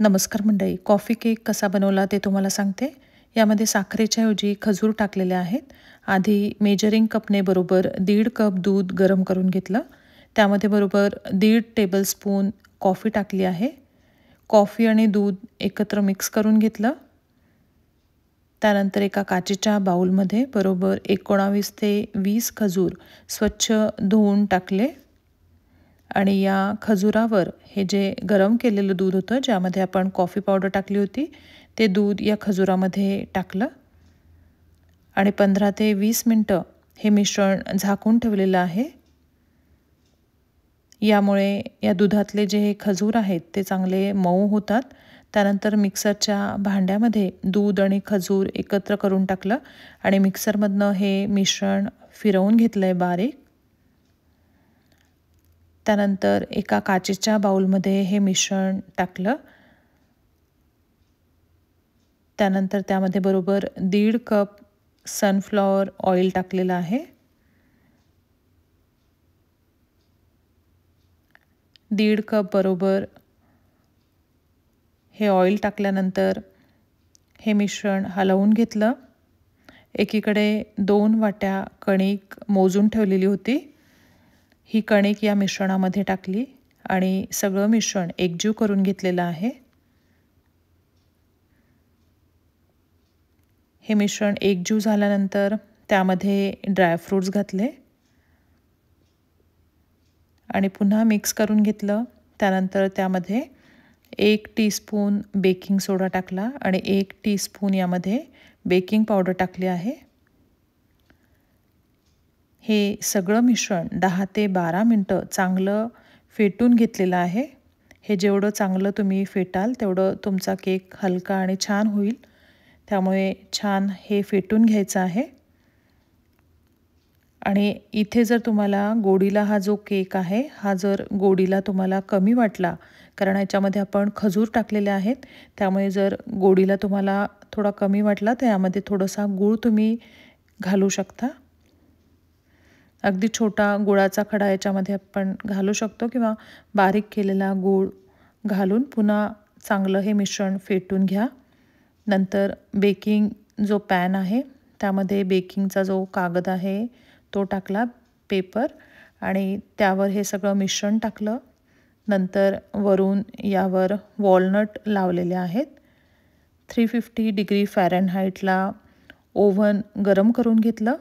नमस्कार मंडळी, coffee cake कसा बनवला ते तुम्हाला सांगते. यामध्ये साखरेच्या ऐवजी खजूर टाकलेले आहेत. आधी मेजरिंग कपने बरोबर 1.5 कप दूध गरम करून घेतलं. त्यामध्ये बरोबर 1.5 टेबलस्पून कॉफी टाकली आहे. कॉफी आणि दूध एकत्र मिक्स करून घेतलं. त्यानंतर एका काचेच्या बाउलमध्ये बरोबर 19 ते 20 खजूर स्वच्छ धुवून टाकले आणि या खजुरावर हे जे गरम केलेलं दूध होतं, ज्यामध्ये आपण कॉफी पावडर टाकली होती, ते दूध या खजुरामध्ये टाकलं आणि 15 ते 20 मिनिटं हे मिश्रण झाकून ठेवलेलं आहे. यामुळे या दुधातले जे हे खजूर आहेत ते चांगले मऊ होतात. त्यानंतर मिक्सरच्या भांड्यामध्ये दूध आणि खजूर एकत्र करून टाकलं आणि मिक्सरमधनं हे मिश्रण फिरवून घेतलंय बारीक. त्यानंतर एका काचेच्या बाउलमध्ये हे मिश्रण टाकलं. त्यानंतर त्यामध्ये बरोबर 1.5 कप सनफ्लॉवर ऑइल टाकलेलं आहे. 1.5 कप बरोबर हे ऑइल टाकल्यानंतर हे मिश्रण हलवून घेतलं. एकीकडे 2 वाट्या कणिक मोजून ठेवलेली होती. ही कणिक या मिश्रणामध्ये टाकली आणि सगळं मिश्रण एकजीव करून घेतलेलं आहे. हे मिश्रण एकजीव झाल्यानंतर त्यामध्ये ड्रायफ्रूट्स घातले आणि पुन्हा मिक्स करून घेतलं. त्यानंतर त्यामध्ये 1 टीस्पून बेकिंग सोडा टाकला आणि 1 टीस्पून यामध्ये बेकिंग पावडर टाकली आहे. हे सगळं मिश्रण 10 ते 12 मिनटं चांगलं फेटून घेतलेलं आहे. हे जेवढं चांगलं तुम्ही फेटाल तेवढं तुमचा केक हलका आणि छान होईल. त्यामुळे छान हे फेटून घ्यायचं आहे. आणि इथे जर तुम्हाला गोडीला हा जो केक आहे, हा जर गोडीला तुम्हाला कमी वाटला, कारण याच्यामध्ये आपण खजूर टाकलेले आहेत, त्यामुळे जर गोडीला तुम्हाला थोडा कमी वाटला तर यामध्ये थोडासा गूळ तुम्ही घालू शकता. अगदी छोटा गुळाचा खडा याच्यामध्ये आपण घालू शकतो किंवा बारीक केलेला गूळ घालून पुन्हा चांगलं हे मिश्रण फेटून घ्या. नंतर बेकिंग जो पॅन आहे त्यामध्ये बेकिंगचा जो कागद आहे तो टाकला, पेपर, आणि त्यावर हे सगळं मिश्रण टाकलं. नंतर वरून यावर वॉलनट लावलेले आहेत. 350 डिग्री फॅरनहाईटला ओव्हन गरम करून घेतलं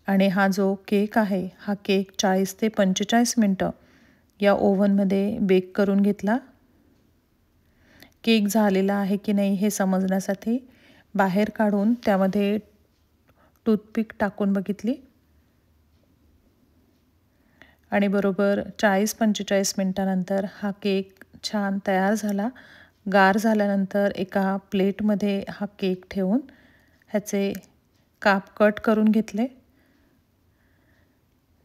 आणि हा जो केक आहे हा केक 40 ते 45 मिनटं या ओव्हनमध्ये बेक करून घेतला. केक झालेला आहे की नाही हे समजण्यासाठी बाहेर काढून त्यामध्ये टूथपिक टाकून बघितली आणि बरोबर 40-45 मिनटानंतर हा केक छान तयार झाला. गार झाल्यानंतर एका प्लेटमध्ये हा केक ठेवून ह्याचे काप कट करून घेतले.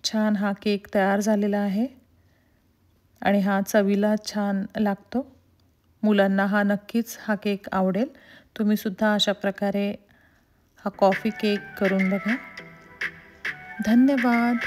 छान हा केक तयार झालेला आहे आणि हा चवीला छान लागतो. मुलांना नक्कीच हा केक आवडेल. तुम्ही सुद्धा अशा प्रकारे हा कॉफी केक करून बघा. धन्यवाद.